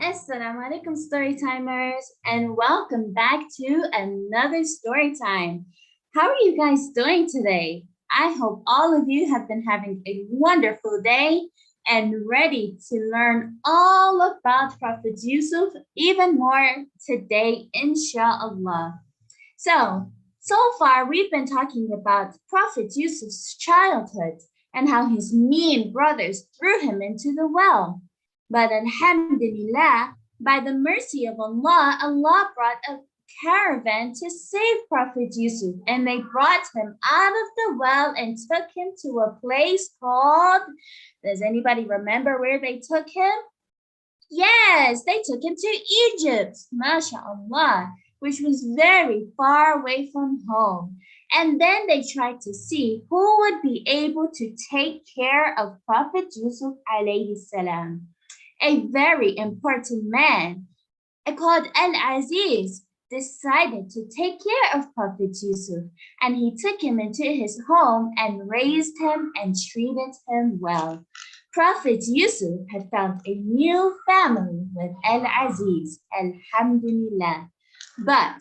Assalamu alaikum storytimers and welcome back to another story time. How are you guys doing today? I hope all of you have been having a wonderful day and ready to learn all about Prophet Yusuf even more today, inshallah. So far we've been talking about Prophet Yusuf's childhood and how his mean brothers threw him into the well. But Alhamdulillah, by the mercy of Allah, Allah brought a caravan to save Prophet Yusuf, and they brought him out of the well and took him to a place called, does anybody remember where they took him? Yes, they took him to Egypt, mashallah, which was very far away from home. And then they tried to see who would be able to take care of Prophet Yusuf alayhi salam. A very important man called Al-Aziz decided to take care of Prophet Yusuf, and he took him into his home and raised him and treated him well. Prophet Yusuf had found a new family with Al-Aziz, Alhamdulillah. But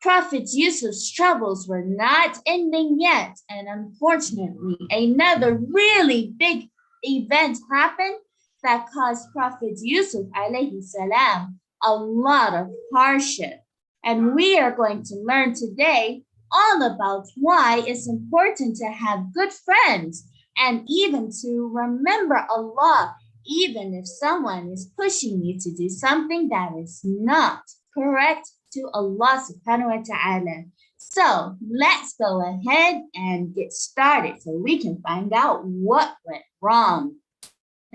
Prophet Yusuf's troubles were not ending yet, and unfortunately, another really big event happened that caused Prophet Yusuf alayhi salam a lot of hardship. And we are going to learn today all about why it's important to have good friends and even to remember Allah, even if someone is pushing you to do something that is not correct to Allah subhanahu wa ta'ala. So let's go ahead and get started so we can find out what went wrong.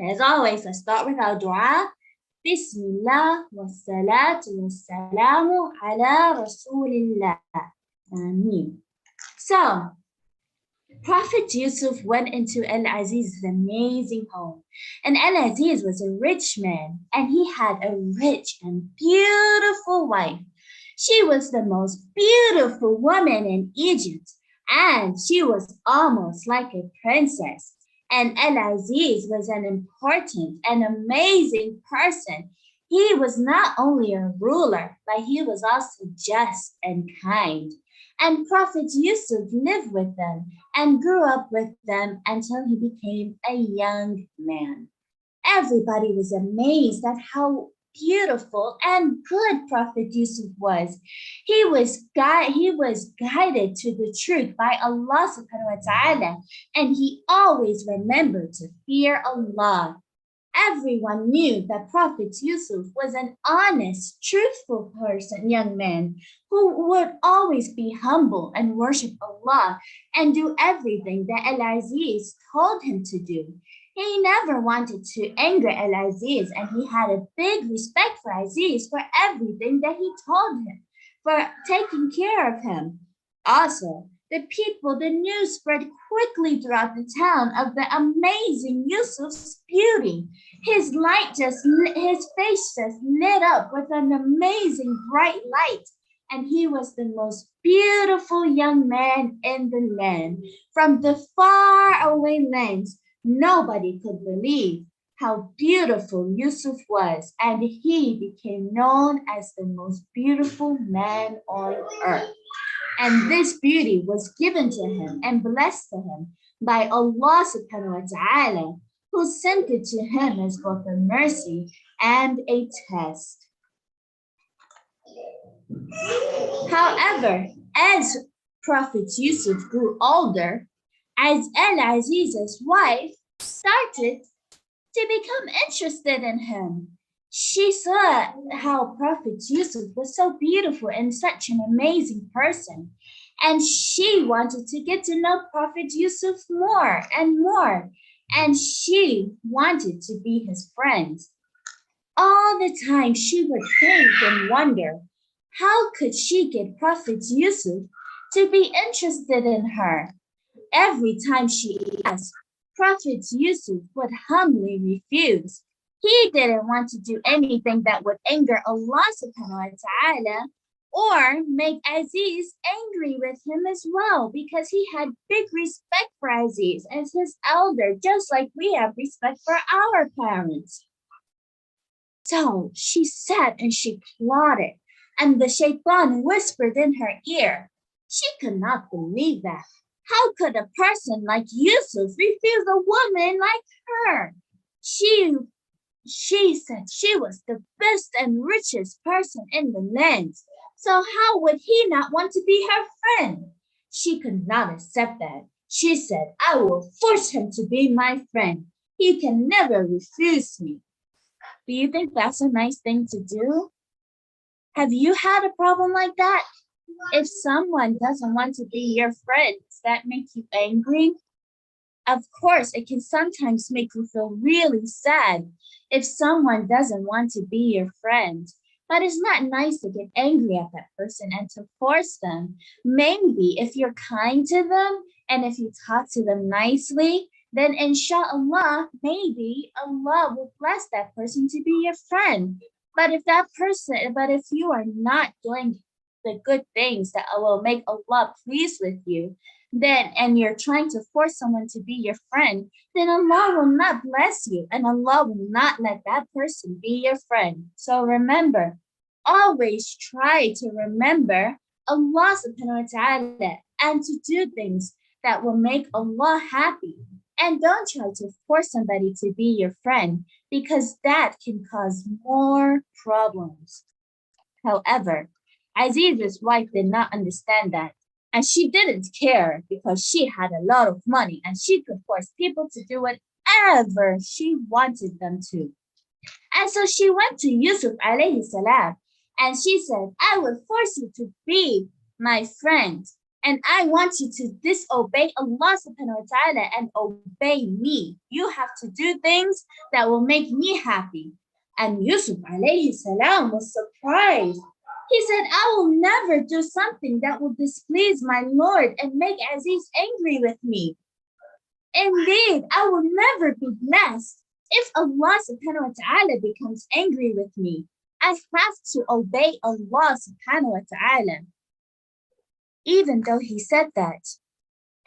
As always, let's start with our dua. Bismillah wa salatu wa salamu ala Rasulillah. Ameen. So, Prophet Yusuf went into Al-Aziz's amazing home. And Al-Aziz was a rich man, and he had a rich and beautiful wife. She was the most beautiful woman in Egypt, and she was almost like a princess. And Al-Aziz was an important and amazing person. He was not only a ruler, but he was also just and kind. And Prophet Yusuf lived with them and grew up with them until he became a young man. Everybody was amazed at how beautiful and good Prophet Yusuf was. He was guided to the truth by Allah subhanahu wa ta'ala, and he always remembered to fear Allah. Everyone knew that Prophet Yusuf was an honest, truthful person, young man, who would always be humble and worship Allah and do everything that Al-Aziz told him to do. He never wanted to anger Al-Aziz, and he had a big respect for Aziz for everything that he told him, for taking care of him. Also, the news spread quickly throughout the town of the amazing Yusuf's beauty. His face just lit up with an amazing bright light, and he was the most beautiful young man in the land. From the far away lands, nobody could believe how beautiful Yusuf was, and he became known as the most beautiful man on earth. And this beauty was given to him and blessed to him by Allah subhanahu wa ta'ala, who sent it to him as both a mercy and a test. However, as Prophet Yusuf grew older, as Al-Aziz's wife started to become interested in him. She saw how Prophet Yusuf was so beautiful and such an amazing person, and she wanted to get to know Prophet Yusuf more and more, and she wanted to be his friend. All the time she would think and wonder, how could she get Prophet Yusuf to be interested in her? Every time she asked, Prophet Yusuf would humbly refuse. He didn't want to do anything that would anger Allah subhanahu wa ta'ala or make Aziz angry with him as well, because he had big respect for Aziz as his elder, just like we have respect for our parents. So she sat and she plotted, and the shaitan whispered in her ear. She could not believe that. How could a person like Yusuf refuse a woman like her? She she said she was the best and richest person in the land. So how would he not want to be her friend? She could not accept that. She said, I will force him to be my friend. He can never refuse me. Do you think that's a nice thing to do? Have you had a problem like that? If someone doesn't want to be your friend, does that make you angry? Of course, it can sometimes make you feel really sad if someone doesn't want to be your friend. But it's not nice to get angry at that person and to force them. Maybe if you're kind to them and if you talk to them nicely, then inshallah, maybe Allah will bless that person to be your friend. But if you are not doing the good things that will make Allah pleased with you, then and you're trying to force someone to be your friend, then Allah will not bless you and Allah will not let that person be your friend. So remember, always try to remember Allah subhanahu wa ta'ala and to do things that will make Allah happy. And don't try to force somebody to be your friend because that can cause more problems. However, Aziz's wife did not understand that. And she didn't care because she had a lot of money and she could force people to do whatever she wanted them to. And so she went to Yusuf alayhi salam and she said, I will force you to be my friend. And I want you to disobey Allah subhanahu wa ta'ala and obey me. You have to do things that will make me happy. And Yusuf alayhi salam was surprised. He said, I will never do something that will displease my Lord and make Aziz angry with me. Indeed, I will never be blessed if Allah subhanahu wa ta'ala becomes angry with me. I have to obey Allah subhanahu wa ta'ala. Even though he said that,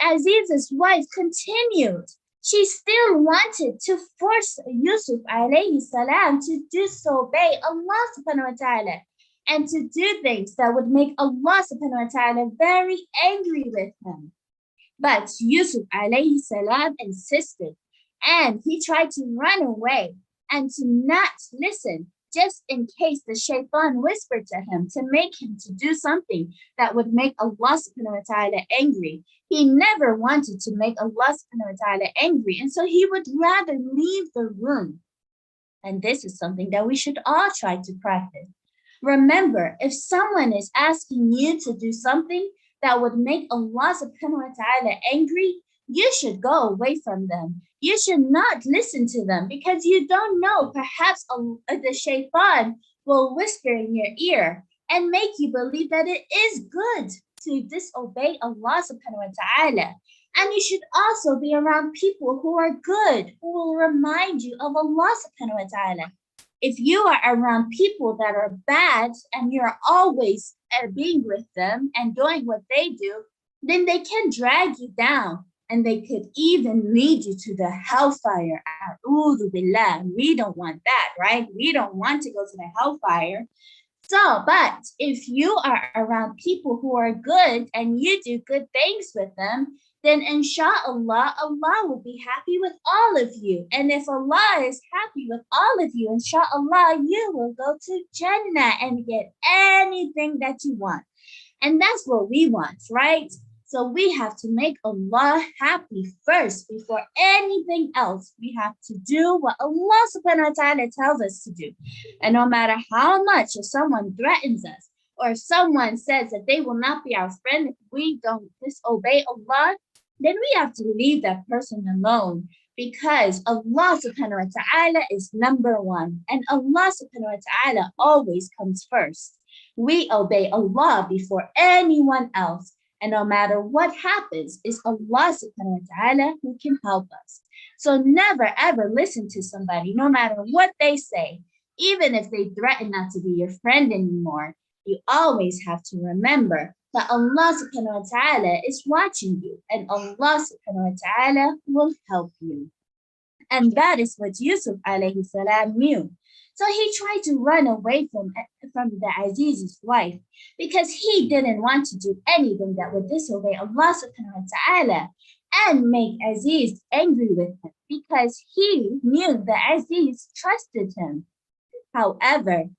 Aziz's wife continued. She still wanted to force Yusuf alayhi salam to disobey Allah subhanahu wa ta'ala and to do things that would make Allah subhanahu wa ta'ala very angry with him. But Yusuf alayhi salam insisted and he tried to run away and to not listen just in case the shaitan whispered to him to make him to do something that would make Allah subhanahu wa ta'ala angry. He never wanted to make Allah subhanahu wa ta'ala angry, and so he would rather leave the room. And this is something that we should all try to practice. Remember, if someone is asking you to do something that would make Allah subhanahu wa ta'ala angry, you should go away from them. You should not listen to them because you don't know. Perhaps the shaitan will whisper in your ear and make you believe that it is good to disobey Allah subhanahu wa ta'ala. And you should also be around people who are good, who will remind you of Allah subhanahu wa ta'ala. If you are around people that are bad and you're always being with them and doing what they do, then they can drag you down. And they could even lead you to the hellfire. A'udhu billah. We don't want that, right? We don't want to go to the hellfire. So, but if you are around people who are good and you do good things with them, then inshallah, Allah will be happy with all of you. And if Allah is happy with all of you, inshallah, you will go to Jannah and get anything that you want. And that's what we want, right? So we have to make Allah happy first before anything else. We have to do what Allah subhanahu wa ta'ala tells us to do. And no matter how much if someone threatens us or if someone says that they will not be our friend if we don't disobey Allah, then we have to leave that person alone because Allah subhanahu wa ta'ala is number one and Allah subhanahu wa ta'ala always comes first. We obey Allah before anyone else. And no matter what happens, it's Allah subhanahu wa ta'ala who can help us. So never ever listen to somebody, no matter what they say, even if they threaten not to be your friend anymore. You always have to remember that Allah subhanahu wa ta'ala is watching you and Allah subhanahu wa ta'ala will help you. And that is what Yusuf alayhi salam knew. So he tried to run away from the Aziz's wife because he didn't want to do anything that would disobey Allah subhanahu wa ta'ala and make Aziz angry with him because he knew that Aziz trusted him. However,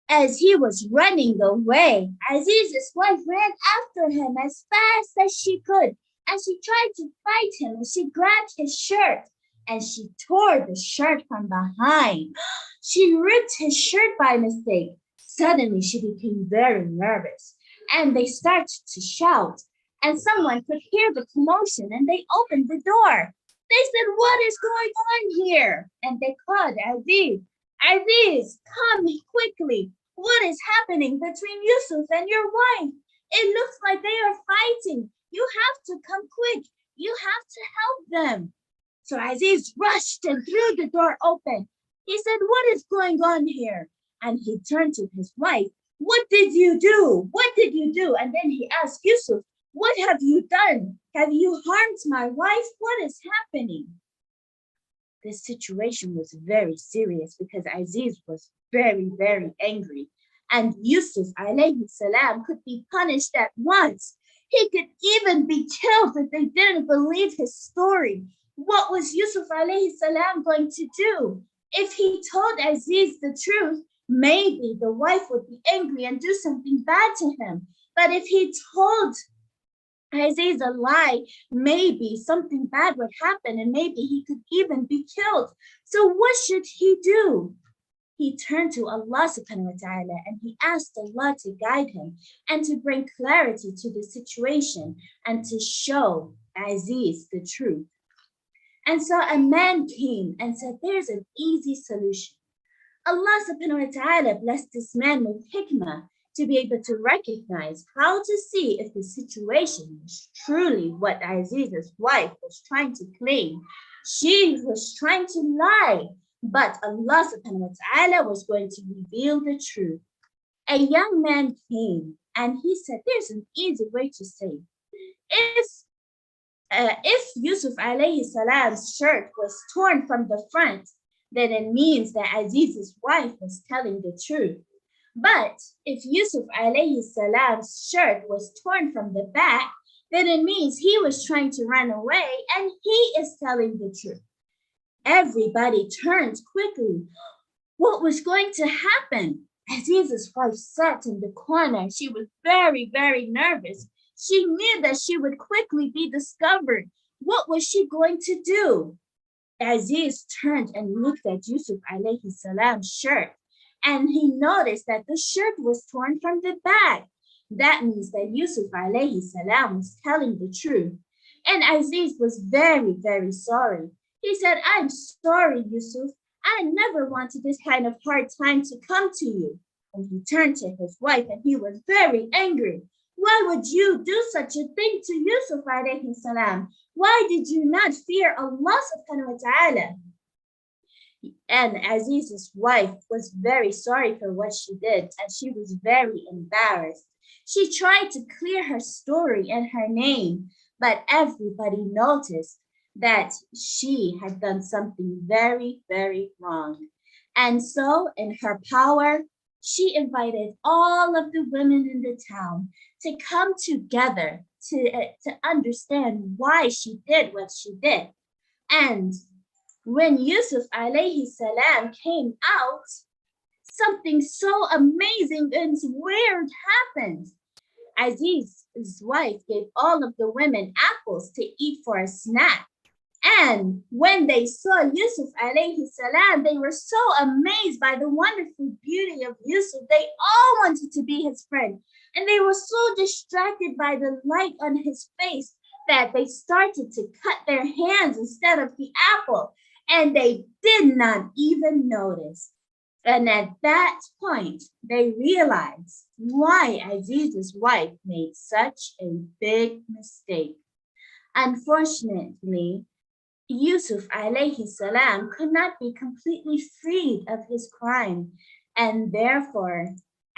as he was running away, Aziz's wife ran after him as fast as she could, and she tried to fight him, and she grabbed his shirt, and she tore the shirt from behind. She ripped his shirt by mistake. Suddenly, she became very nervous, and they started to shout, and someone could hear the commotion, and they opened the door. They said, "What is going on here?" And they called Aziz. "Aziz, come quickly. What is happening between Yusuf and your wife? It looks like they are fighting. You have to come quick. You have to help them." So Aziz rushed and threw the door open. He said, "What is going on here?" And he turned to his wife. "What did you do? What did you do?" And then he asked Yusuf, "What have you done? Have you harmed my wife? What is happening?" This situation was very serious because Aziz was very, very angry. And Yusuf alayhi salam could be punished at once. He could even be killed if they didn't believe his story. What was Yusuf alayhi salam going to do? If he told Aziz the truth, maybe the wife would be angry and do something bad to him. But if he told Aziz a lie, maybe something bad would happen and maybe he could even be killed. So what should he do? He turned to Allah subhanahu wa ta'ala and he asked Allah to guide him and to bring clarity to the situation and to show Aziz the truth. And so a man came and said, "There's an easy solution." Allah subhanahu wa ta'ala blessed this man with hikmah to be able to recognize how to see if the situation was truly what Aziz's wife was trying to claim. She was trying to lie, but Allah subhanahu wa ta'ala was going to reveal the truth. A young man came and he said, "There's an easy way to say, if Yusuf alayhi salam's shirt was torn from the front, then it means that Aziz's wife was telling the truth. But if Yusuf alayhi salam's shirt was torn from the back, then it means he was trying to run away and he is telling the truth." Everybody turned quickly. What was going to happen? Aziz's wife sat in the corner. She was very, very nervous. She knew that she would quickly be discovered. What was she going to do? Aziz turned and looked at Yusuf alayhi salam's shirt, and he noticed that the shirt was torn from the back. That means that Yusuf alayhi salam was telling the truth. And Aziz was very, very sorry. He said, "I'm sorry, Yusuf. I never wanted this kind of hard time to come to you." And he turned to his wife and he was very angry. "Why would you do such a thing to Yusuf alayhi salam? Why did you not fear Allah subhanahu wa ta'ala?" And Aziz's wife was very sorry for what she did and she was very embarrassed. She tried to clear her story and her name, but everybody noticed that she had done something very, very wrong. And so, in her power, she invited all of the women in the town to come together to understand why she did what she did. And when Yusuf alayhi salam came out, something so amazing and weird happened. Aziz's wife gave all of the women apples to eat for a snack. And when they saw Yusuf alayhi salam, they were so amazed by the wonderful beauty of Yusuf. They all wanted to be his friend. And they were so distracted by the light on his face that they started to cut their hands instead of the apple. And they did not even notice. And at that point, they realized why Aziz's wife made such a big mistake. Unfortunately, Yusuf alayhi salam could not be completely freed of his crime, and therefore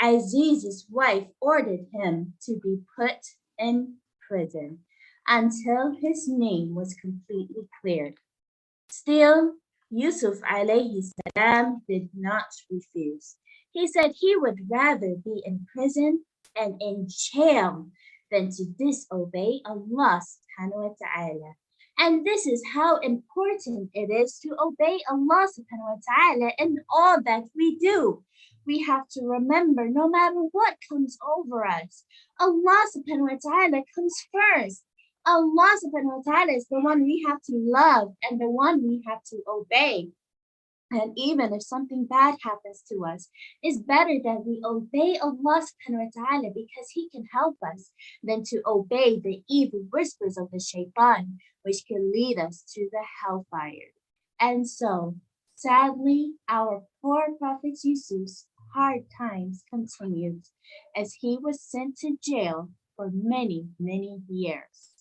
Aziz's wife ordered him to be put in prison until his name was completely cleared. Still, Yusuf alayhi salam did not refuse. He said he would rather be in prison and in jail than to disobey Allah subhanahu wa ta'ala. And this is how important it is to obey Allah subhanahu wa ta'ala in all that we do. We have to remember no matter what comes over us, Allah subhanahu wa ta'ala comes first. Allah subhanahu wa ta'ala is the one we have to love and the one we have to obey. And even if something bad happens to us, it's better that we obey Allah subhanahu wa ta'ala because He can help us than to obey the evil whispers of the shaitan, which can lead us to the hellfire. And so, sadly, our poor Prophet Yusuf's hard times continued as he was sent to jail for many, many years.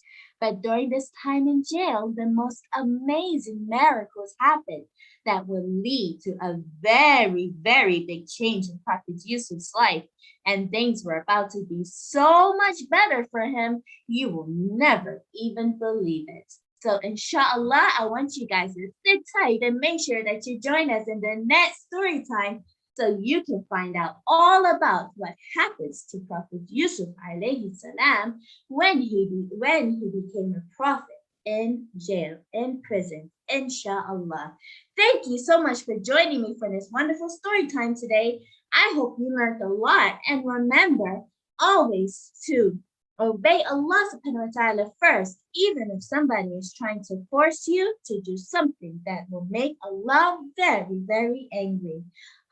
But during this time in jail, the most amazing miracles happened that will lead to a very, very big change in Prophet Yusuf's life. And things were about to be so much better for him, you will never even believe it. So inshallah, I want you guys to sit tight and make sure that you join us in the next story time so you can find out all about what happens to Prophet Yusuf alayhi salam when he became a prophet in jail, in prison, inshallah. Thank you so much for joining me for this wonderful story time today. I hope you learned a lot, and remember always to obey Allah subhanahu wa ta'ala first, even if somebody is trying to force you to do something that will make Allah very, very angry.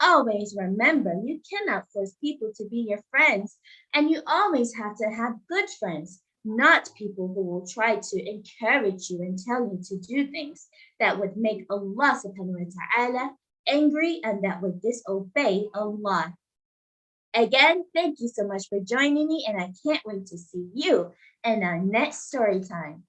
Always remember, you cannot force people to be your friends, and you always have to have good friends, not people who will try to encourage you and tell you to do things that would make Allah subhanahu wa ta'ala angry and that would disobey Allah. Again, thank you so much for joining me, and I can't wait to see you in our next story time.